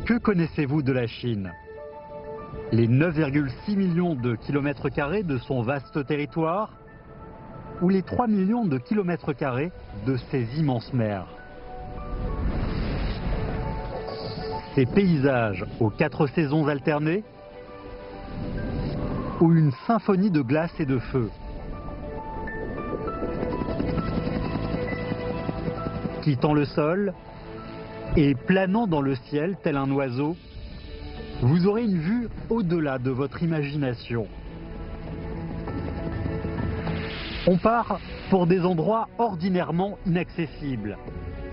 Que connaissez-vous de la Chine? Les 9,6 millions de kilomètres carrés de son vaste territoire ou les 3 millions de kilomètres carrés de ses immenses mers? Ces paysages aux 4 saisons alternées ou une symphonie de glace et de feu? Quittant le sol et planant dans le ciel tel un oiseau, vous aurez une vue au-delà de votre imagination. On part pour des endroits ordinairement inaccessibles,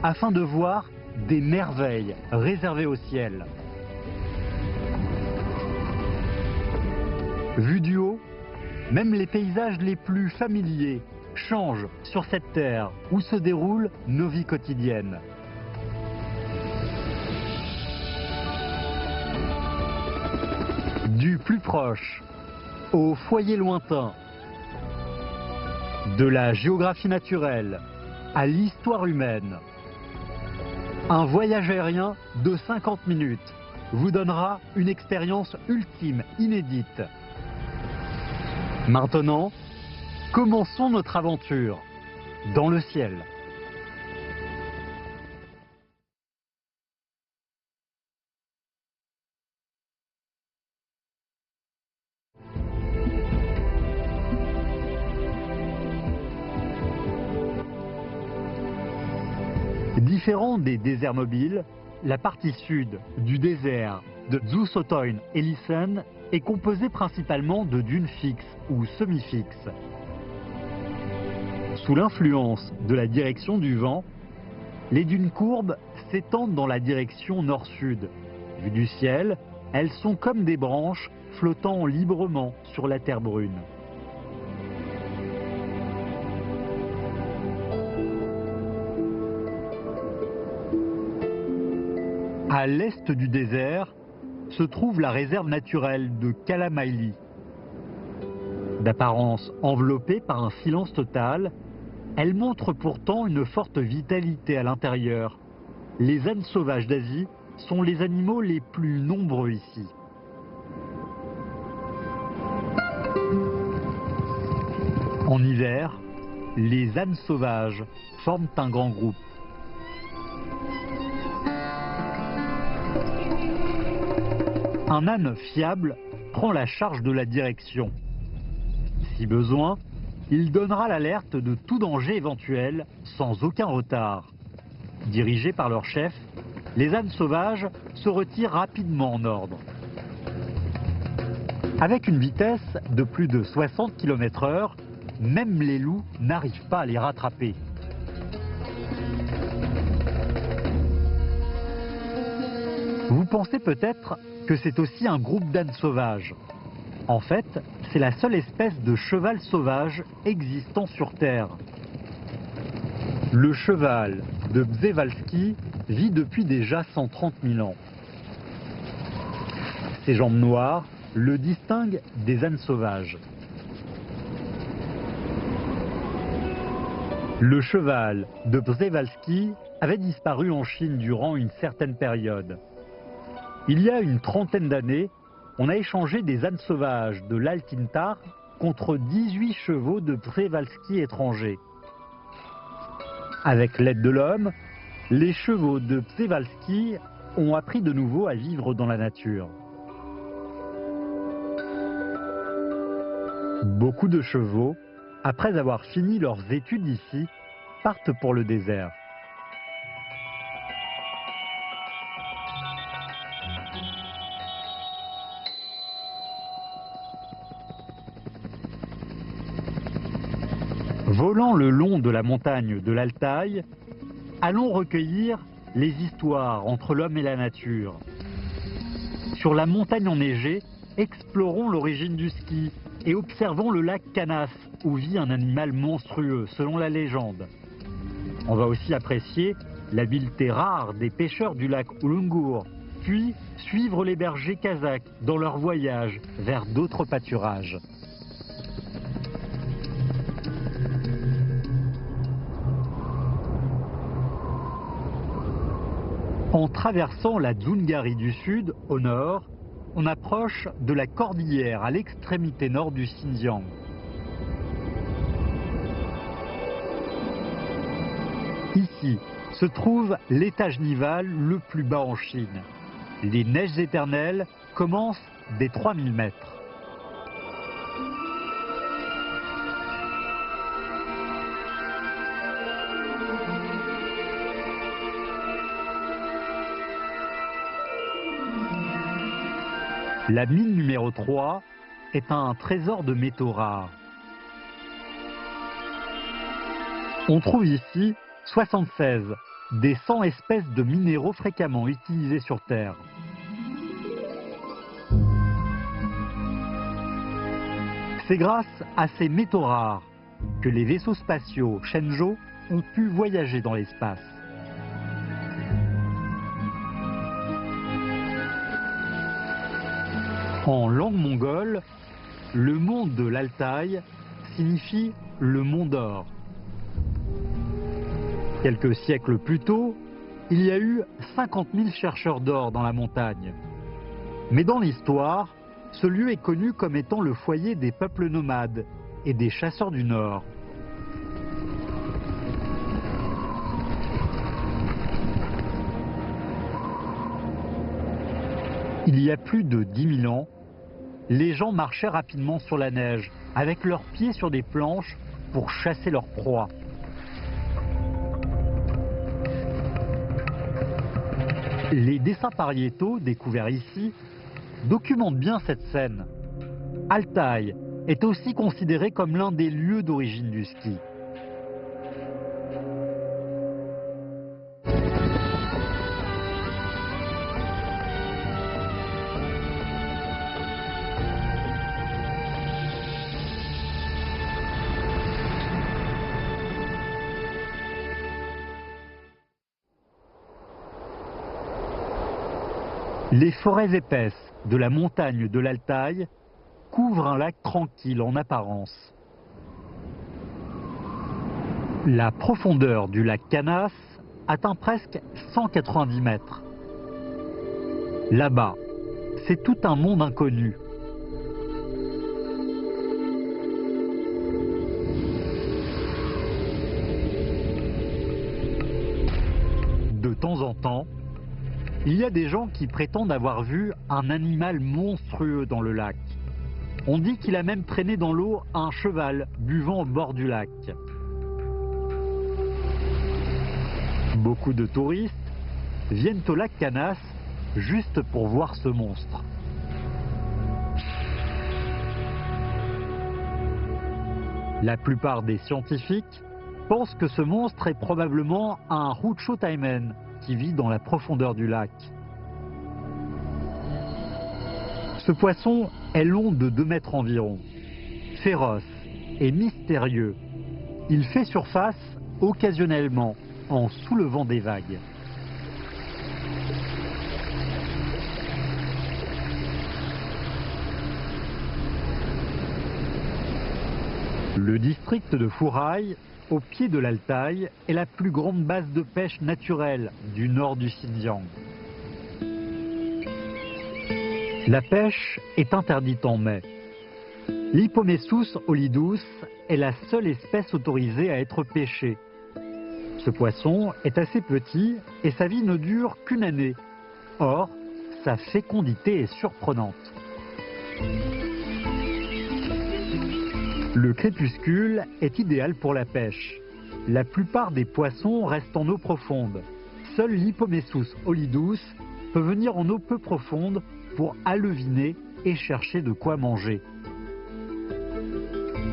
afin de voir des merveilles réservées au ciel. Vu du haut, même les paysages les plus familiers changent sur cette terre où se déroulent nos vies quotidiennes. Du plus proche au foyer lointain, de la géographie naturelle à l'histoire humaine, un voyage aérien de 50 minutes vous donnera une expérience ultime, inédite. Maintenant, commençons notre aventure dans le ciel. Différent des déserts mobiles, la partie sud du désert de Zusotoin-Elisen est composée principalement de dunes fixes ou semi-fixes. Sous l'influence de la direction du vent, les dunes courbes s'étendent dans la direction nord-sud. Vues du ciel, elles sont comme des branches flottant librement sur la terre brune. À l'est du désert se trouve la réserve naturelle de Kalamaili. D'apparence enveloppée par un silence total, elle montre pourtant une forte vitalité à l'intérieur. Les ânes sauvages d'Asie sont les animaux les plus nombreux ici. En hiver, les ânes sauvages forment un grand groupe. Un âne fiable prend la charge de la direction. Si besoin, il donnera l'alerte de tout danger éventuel sans aucun retard. Dirigés par leur chef, les ânes sauvages se retirent rapidement en ordre. Avec une vitesse de plus de 60 km/h, même les loups n'arrivent pas à les rattraper. Vous pensez peut-être que c'est aussi un groupe d'ânes sauvages. En fait, c'est la seule espèce de cheval sauvage existant sur Terre. Le cheval de Przewalski vit depuis déjà 130 000 ans. Ses jambes noires le distinguent des ânes sauvages. Le cheval de Przewalski avait disparu en Chine durant une certaine période. Il y a une trentaine d'années, on a échangé des ânes sauvages de l'Altintar contre 18 chevaux de Przewalski étrangers. Avec l'aide de l'homme, les chevaux de Przewalski ont appris de nouveau à vivre dans la nature. Beaucoup de chevaux, après avoir fini leurs études ici, partent pour le désert. Volant le long de la montagne de l'Altaï, allons recueillir les histoires entre l'homme et la nature. Sur la montagne enneigée, explorons l'origine du ski et observons le lac Kanas, où vit un animal monstrueux, selon la légende. On va aussi apprécier l'habileté rare des pêcheurs du lac Ulungur, puis suivre les bergers kazakhs dans leur voyage vers d'autres pâturages. En traversant la Dzungari du sud, au nord, on approche de la cordillère à l'extrémité nord du Xinjiang. Ici se trouve l'étage nival le plus bas en Chine. Les neiges éternelles commencent dès 3000 mètres. La mine numéro 3 est un trésor de métaux rares. On trouve ici 76 des 100 espèces de minéraux fréquemment utilisés sur Terre. C'est grâce à ces métaux rares que les vaisseaux spatiaux Shenzhou ont pu voyager dans l'espace. En langue mongole, le monde de l'Altaï signifie le mont d'or. Quelques siècles plus tôt, il y a eu 50 000 chercheurs d'or dans la montagne. Mais dans l'histoire, ce lieu est connu comme étant le foyer des peuples nomades et des chasseurs du Nord. Il y a plus de 10 000 ans, les gens marchaient rapidement sur la neige, avec leurs pieds sur des planches pour chasser leur proie. Les dessins pariétaux découverts ici documentent bien cette scène. Altaï est aussi considéré comme l'un des lieux d'origine du ski. Les forêts épaisses de la montagne de l'Altaï couvrent un lac tranquille en apparence. La profondeur du lac Kanas atteint presque 190 mètres. Là-bas, c'est tout un monde inconnu. De temps en temps, il y a des gens qui prétendent avoir vu un animal monstrueux dans le lac. On dit qu'il a même traîné dans l'eau un cheval buvant au bord du lac. Beaucoup de touristes viennent au lac Kanas juste pour voir ce monstre. La plupart des scientifiques pensent que ce monstre est probablement un Ruchotaimen qui vit dans la profondeur du lac. Ce poisson est long de 2 mètres environ, féroce et mystérieux. Il fait surface occasionnellement en soulevant des vagues. Le district de Furai, au pied de l'Altaï, est la plus grande base de pêche naturelle du nord du Xinjiang. La pêche est interdite en mai. L'Hypomessus holidus est la seule espèce autorisée à être pêchée. Ce poisson est assez petit et sa vie ne dure qu'une année. Or, sa fécondité est surprenante. Le crépuscule est idéal pour la pêche. La plupart des poissons restent en eau profonde. Seul l'Hypomessus holidus peut venir en eau peu profonde pour aleviner et chercher de quoi manger.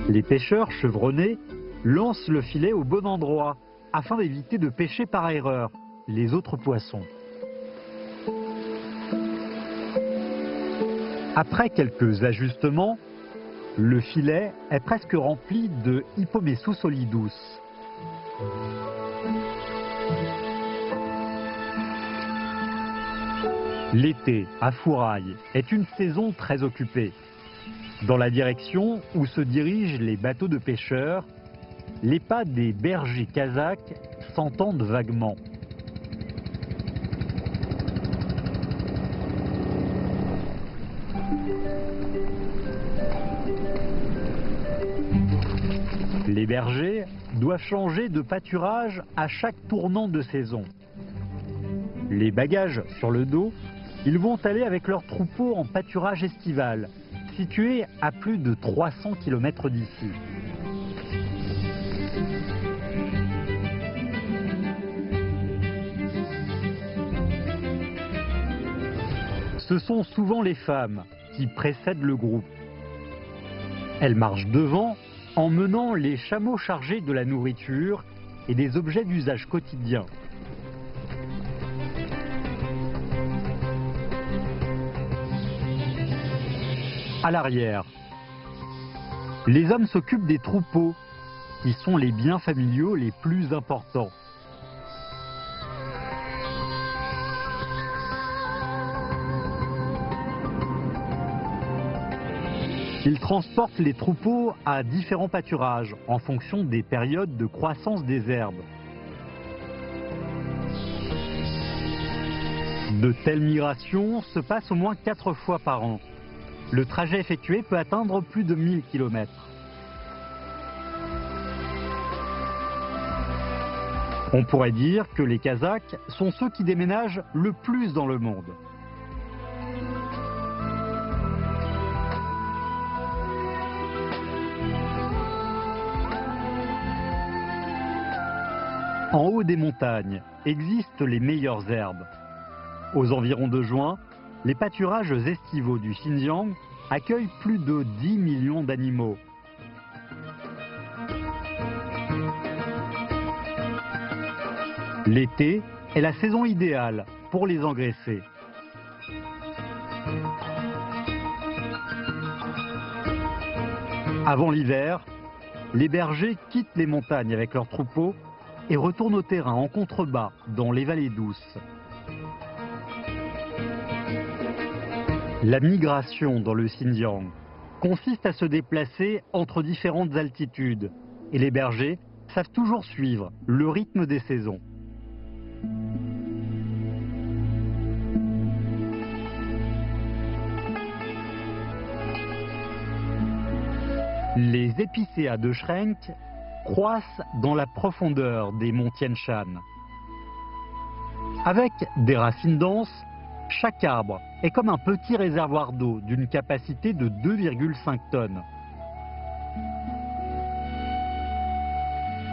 Les pêcheurs chevronnés lancent le filet au bon endroit afin d'éviter de pêcher par erreur les autres poissons. Après quelques ajustements, le filet est presque rempli de Hypomessus holidus. L'été, à Furai, est une saison très occupée. Dans la direction où se dirigent les bateaux de pêcheurs, les pas des bergers kazakhs s'entendent vaguement. Les bergers doivent changer de pâturage à chaque tournant de saison. Les bagages sur le dos, ils vont aller avec leur troupeau en pâturage estival, situé à plus de 300 km d'ici. Ce sont souvent les femmes qui précèdent le groupe. Elles marchent devant, emmenant les chameaux chargés de la nourriture et des objets d'usage quotidien. À l'arrière, les hommes s'occupent des troupeaux, qui sont les biens familiaux les plus importants. Ils transportent les troupeaux à différents pâturages en fonction des périodes de croissance des herbes. De telles migrations se passent au moins 4 fois par an. Le trajet effectué peut atteindre plus de 1000 km. On pourrait dire que les Kazakhs sont ceux qui déménagent le plus dans le monde. En haut des montagnes existent les meilleures herbes. Aux environs de juin, les pâturages estivaux du Xinjiang accueillent plus de 10 millions d'animaux. L'été est la saison idéale pour les engraisser. Avant l'hiver, les bergers quittent les montagnes avec leurs troupeaux et retournent au terrain en contrebas dans les vallées douces. La migration dans le Xinjiang consiste à se déplacer entre différentes altitudes et les bergers savent toujours suivre le rythme des saisons. Les épicéas de Schrenk croissent dans la profondeur des monts Tian Shan. Avec des racines denses, chaque arbre est comme un petit réservoir d'eau d'une capacité de 2,5 tonnes.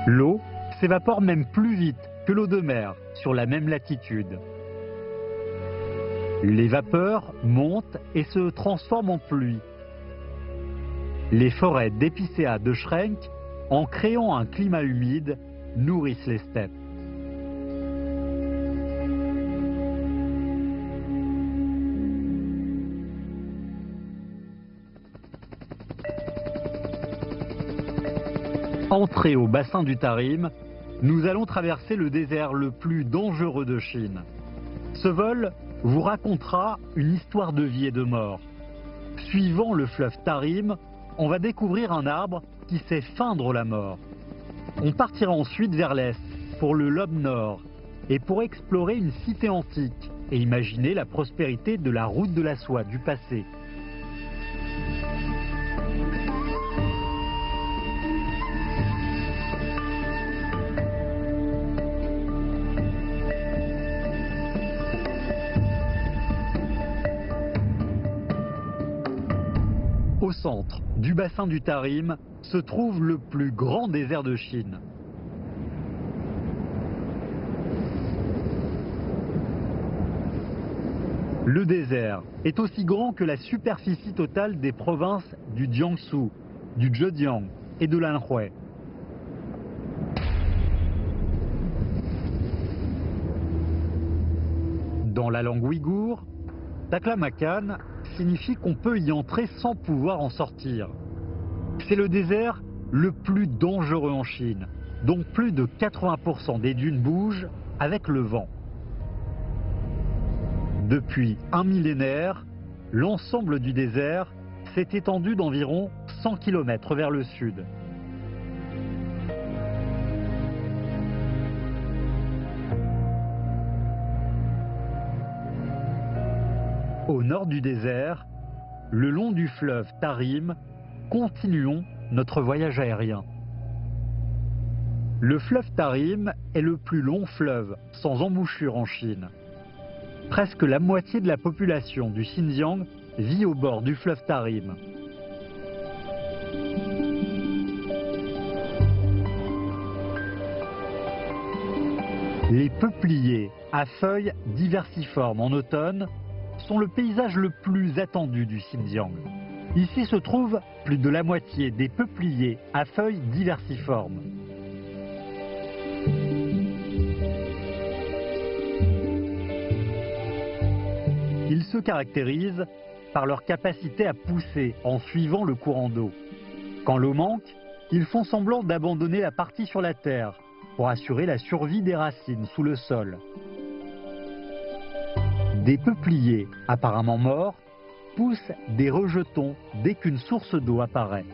L'eau s'évapore même plus vite que l'eau de mer sur la même latitude. Les vapeurs montent et se transforment en pluie. Les forêts d'épicéas de Schrenk, en créant un climat humide, nourrissent les steppes. Entrés au bassin du Tarim, nous allons traverser le désert le plus dangereux de Chine. Ce vol vous racontera une histoire de vie et de mort. Suivant le fleuve Tarim, on va découvrir un arbre qui sait feindre la mort. On partira ensuite vers l'est, pour le lobe nord, et pour explorer une cité antique et imaginer la prospérité de la route de la soie du passé. Au centre du bassin du Tarim se trouve le plus grand désert de Chine. Le désert est aussi grand que la superficie totale des provinces du Jiangsu, du Zhejiang et de l'Anhui. Dans la langue ouïghour, Taklamakan signifie qu'on peut y entrer sans pouvoir en sortir. C'est le désert le plus dangereux en Chine, dont plus de 80% des dunes bougent avec le vent. Depuis un millénaire, l'ensemble du désert s'est étendu d'environ 100 km vers le sud. Au nord du désert, le long du fleuve Tarim, continuons notre voyage aérien. Le fleuve Tarim est le plus long fleuve sans embouchure en Chine. Presque la moitié de la population du Xinjiang vit au bord du fleuve Tarim. Les peupliers à feuilles diversiformes en automne sont le paysage le plus attendu du Xinjiang. Ici se trouve plus de la moitié des peupliers à feuilles diversiformes. Ils se caractérisent par leur capacité à pousser en suivant le courant d'eau. Quand l'eau manque, ils font semblant d'abandonner la partie sur la terre pour assurer la survie des racines sous le sol. Des peupliers apparemment morts poussent des rejetons dès qu'une source d'eau apparaît.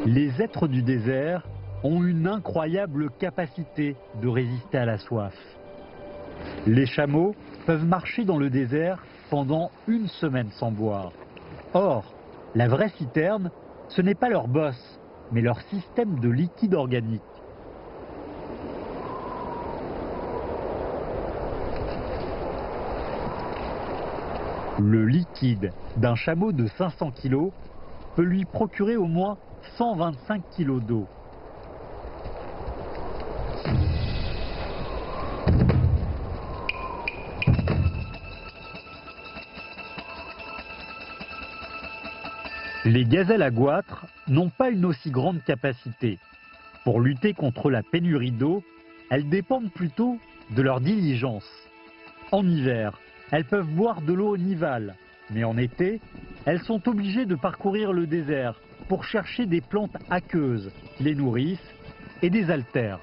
Les êtres du désert ont une incroyable capacité de résister à la soif. Les chameaux peuvent marcher dans le désert pendant une semaine sans boire. Or, la vraie citerne, ce n'est pas leur bosse, mais leur système de liquide organique. Le liquide d'un chameau de 500 kg peut lui procurer au moins 125 kg d'eau. Les gazelles à goitre n'ont pas une aussi grande capacité. Pour lutter contre la pénurie d'eau, elles dépendent plutôt de leur diligence. En hiver, elles peuvent boire de l'eau nivale, mais en été, elles sont obligées de parcourir le désert pour chercher des plantes aqueuses qui les nourrissent et des haltères.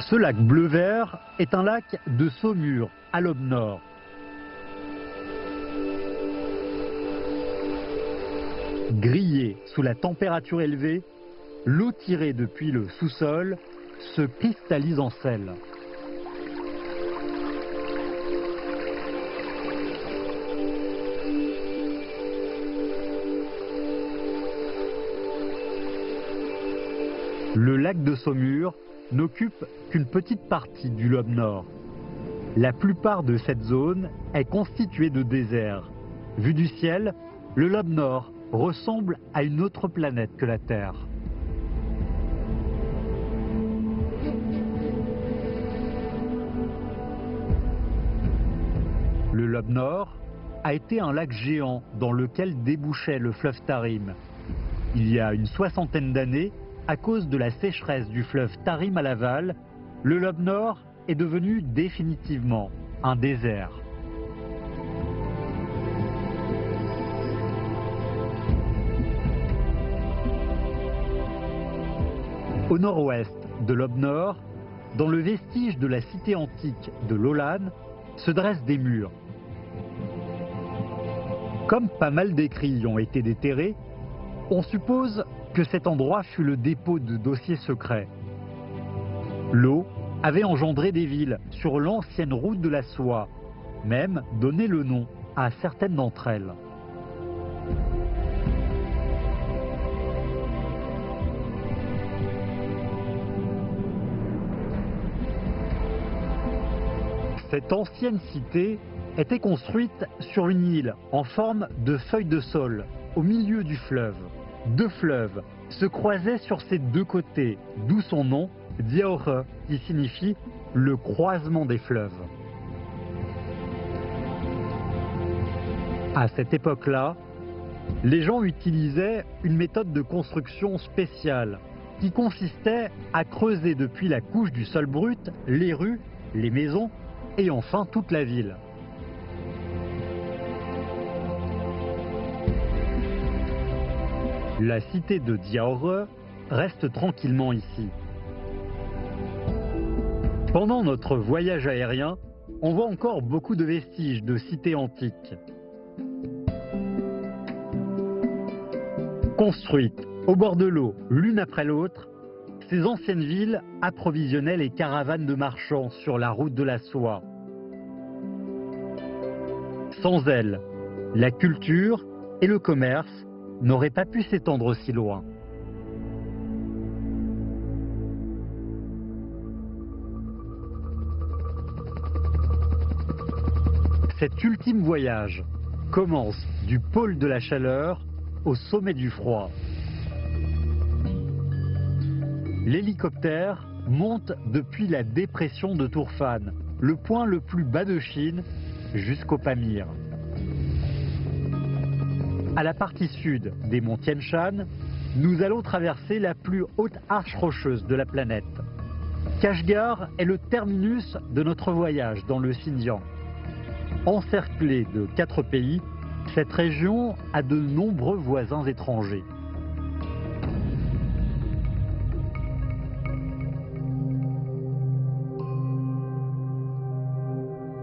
Ce lac bleu-vert est un lac de saumure à l'aube nord. Grillée sous la température élevée, l'eau tirée depuis le sous-sol se cristallise en sel. Le lac de Saumur n'occupe qu'une petite partie du lobe nord. La plupart de cette zone est constituée de désert. Vu du ciel, le lobe nord ressemble à une autre planète que la Terre. Le lobe nord a été un lac géant dans lequel débouchait le fleuve Tarim. Il y a une soixantaine d'années, à cause de la sécheresse du fleuve Tarim à l'aval, le lobe nord est devenu définitivement un désert. Au nord-ouest de l'aube nord, dans le vestige de la cité antique de Lolan, se dressent des murs. Comme pas mal d'écrits y ont été déterrés, on suppose que cet endroit fut le dépôt de dossiers secrets. L'eau avait engendré des villes sur l'ancienne route de la soie, même donné le nom à certaines d'entre elles. Cette ancienne cité était construite sur une île en forme de feuille de saule, au milieu du fleuve. Deux fleuves se croisaient sur ses deux côtés, d'où son nom, Diaore, qui signifie le croisement des fleuves. À cette époque-là, les gens utilisaient une méthode de construction spéciale qui consistait à creuser depuis la couche du sol brut les rues, les maisons et enfin toute la ville. La cité de Diaore reste tranquillement ici. Pendant notre voyage aérien, on voit encore beaucoup de vestiges de cités antiques. Construites au bord de l'eau, l'une après l'autre, ces anciennes villes approvisionnaient les caravanes de marchands sur la route de la soie. Sans elles, la culture et le commerce n'auraient pas pu s'étendre aussi loin. Cet ultime voyage commence du pôle de la chaleur au sommet du froid. L'hélicoptère monte depuis la dépression de Turfan, le point le plus bas de Chine, jusqu'au Pamir. À la partie sud des monts Tian Shan, nous allons traverser la plus haute arche rocheuse de la planète. Kashgar est le terminus de notre voyage dans le Xinjiang. Encerclée de 4 pays, cette région a de nombreux voisins étrangers.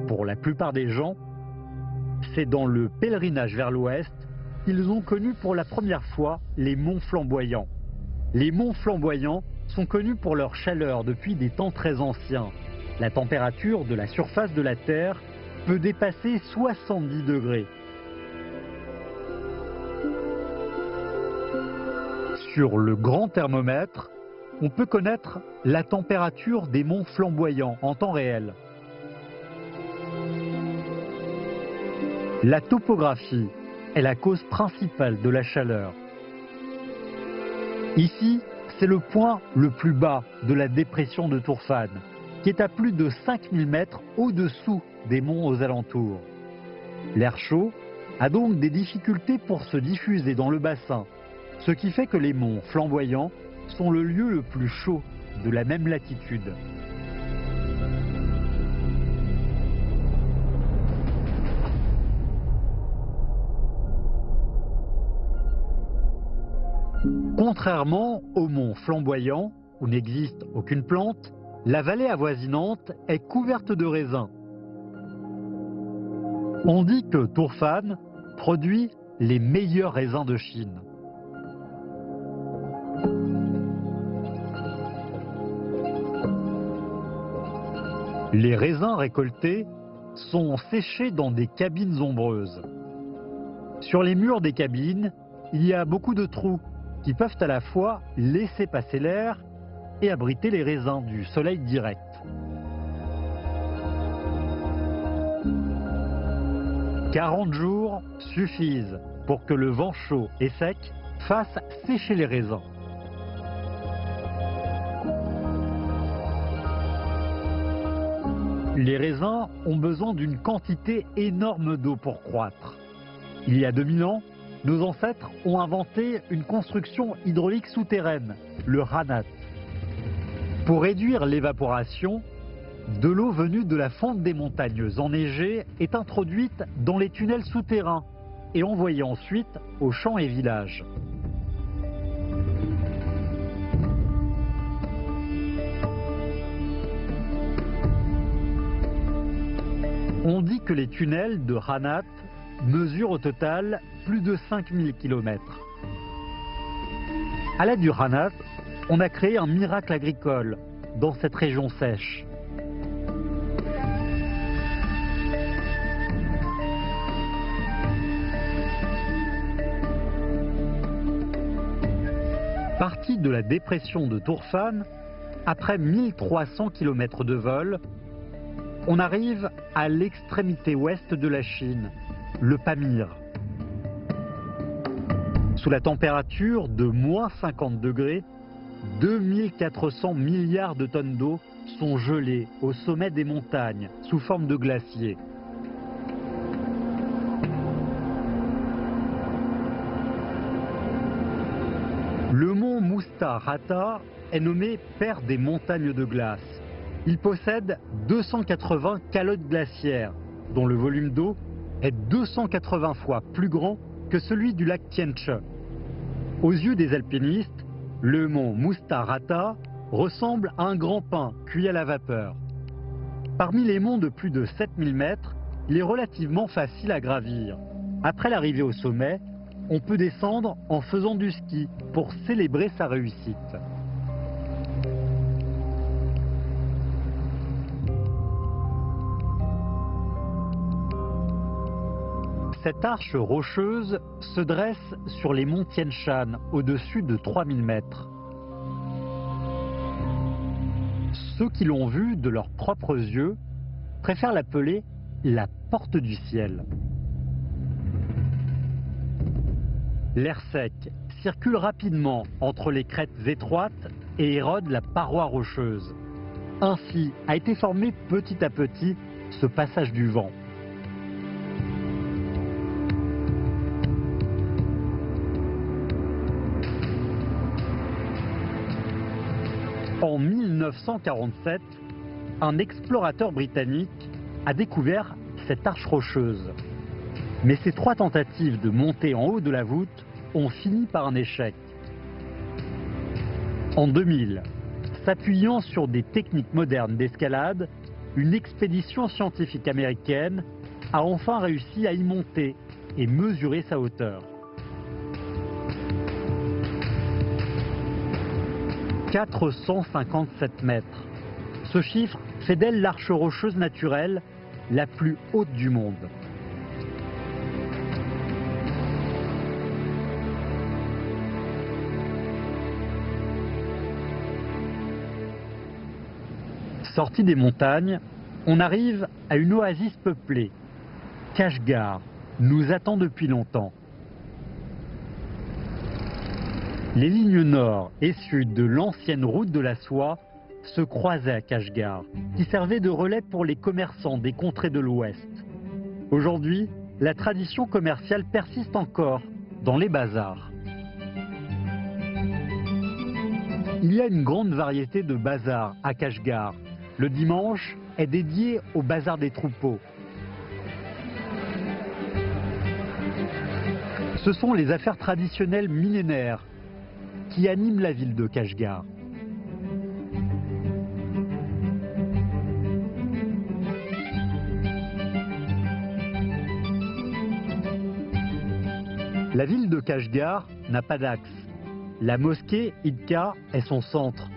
Pour la plupart des gens, c'est dans le pèlerinage vers l'ouest qu'ils ont connu pour la première fois les monts flamboyants. Les monts flamboyants sont connus pour leur chaleur depuis des temps très anciens. La température de la surface de la Terre peut dépasser 70 degrés. Sur le grand thermomètre, on peut connaître la température des monts flamboyants en temps réel. La topographie est la cause principale de la chaleur. Ici, c'est le point le plus bas de la dépression de Turfan, qui est à plus de 5000 mètres au-dessous des monts aux alentours. L'air chaud a donc des difficultés pour se diffuser dans le bassin, ce qui fait que les monts flamboyants sont le lieu le plus chaud de la même latitude. Contrairement aux monts flamboyants, où n'existe aucune plante, la vallée avoisinante est couverte de raisins. On dit que Turfan produit les meilleurs raisins de Chine. Les raisins récoltés sont séchés dans des cabines ombreuses. Sur les murs des cabines, il y a beaucoup de trous qui peuvent à la fois laisser passer l'air et abriter les raisins du soleil direct. « 40 jours suffisent pour que le vent chaud et sec fasse sécher les raisins. Les raisins ont besoin d'une quantité énorme d'eau pour croître. Il y a 2000 ans, nos ancêtres ont inventé une construction hydraulique souterraine, le Ranat. Pour réduire l'évaporation, de l'eau venue de la fente des montagnes enneigées est introduite dans les tunnels souterrains et envoyée ensuite aux champs et villages. On dit que les tunnels de Ranat mesurent au total plus de 5000 km. À l'aide du Ranat, on a créé un miracle agricole dans cette région sèche. Parti de la dépression de Turfan, après 1300 km de vol, on arrive à l'extrémité ouest de la Chine, le Pamir. Sous la température de moins 50 degrés, 2400 milliards de tonnes d'eau sont gelées au sommet des montagnes sous forme de glaciers. Le mont Mustaharata est nommé père des montagnes de glace. Il possède 280 calottes glaciaires, dont le volume d'eau est 280 fois plus grand que celui du lac Tianche. Aux yeux des alpinistes, le mont Mustaharata ressemble à un grand pain cuit à la vapeur. Parmi les monts de plus de 7000 mètres, il est relativement facile à gravir. Après l'arrivée au sommet, on peut descendre en faisant du ski pour célébrer sa réussite. Cette arche rocheuse se dresse sur les monts Tian Shan, au-dessus de 3000 mètres. Ceux qui l'ont vue de leurs propres yeux préfèrent l'appeler la porte du ciel. L'air sec circule rapidement entre les crêtes étroites et érode la paroi rocheuse. Ainsi a été formé petit à petit ce passage du vent. En 1947, un explorateur britannique a découvert cette arche rocheuse. Mais ces 3 tentatives de monter en haut de la voûte ont fini par un échec. En 2000, s'appuyant sur des techniques modernes d'escalade, une expédition scientifique américaine a enfin réussi à y monter et mesurer sa hauteur. 457 mètres. Ce chiffre fait d'elle l'arche rocheuse naturelle la plus haute du monde. Sorti des montagnes, on arrive à une oasis peuplée. Kashgar nous attend depuis longtemps. Les lignes nord et sud de l'ancienne route de la soie se croisaient à Kashgar, qui servait de relais pour les commerçants des contrées de l'Ouest. Aujourd'hui, la tradition commerciale persiste encore dans les bazars. Il y a une grande variété de bazars à Kashgar. Le dimanche est dédié au bazar des troupeaux. Ce sont les affaires traditionnelles millénaires qui animent la ville de Kashgar. La ville de Kashgar n'a pas d'axe. La mosquée Idka est son centre.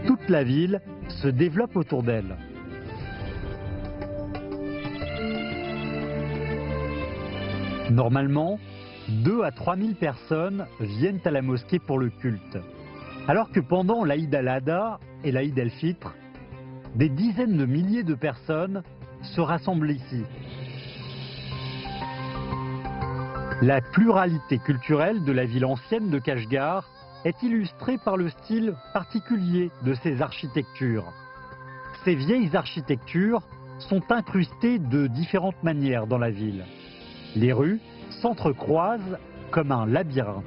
Toute la ville se développe autour d'elle. Normalement, 2 à 3 000 personnes viennent à la mosquée pour le culte. Alors que pendant l'Aïd al-Adha et l'Aïd el-Fitr, des dizaines de milliers de personnes se rassemblent ici. La pluralité culturelle de la ville ancienne de Kashgar est illustrée par le style particulier de ses architectures. Ces vieilles architectures sont incrustées de différentes manières dans la ville. Les rues s'entrecroisent comme un labyrinthe.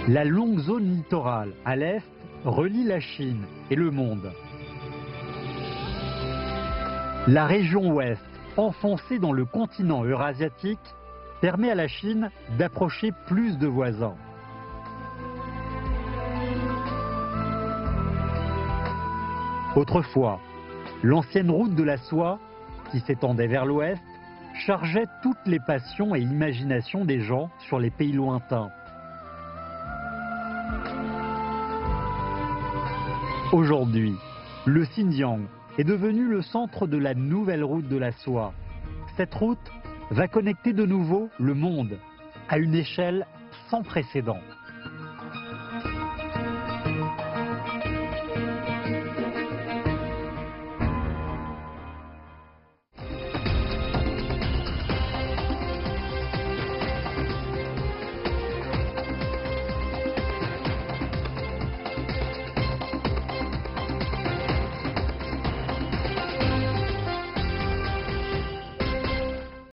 La longue zone littorale à l'est relie la Chine et le monde. La région ouest, enfoncée dans le continent eurasiatique, permet à la Chine d'approcher plus de voisins. Autrefois, l'ancienne route de la soie, qui s'étendait vers l'ouest, chargeait toutes les passions et imaginations des gens sur les pays lointains. Aujourd'hui, le Xinjiang est devenu le centre de la nouvelle route de la soie. Cette route va connecter de nouveau le monde à une échelle sans précédent.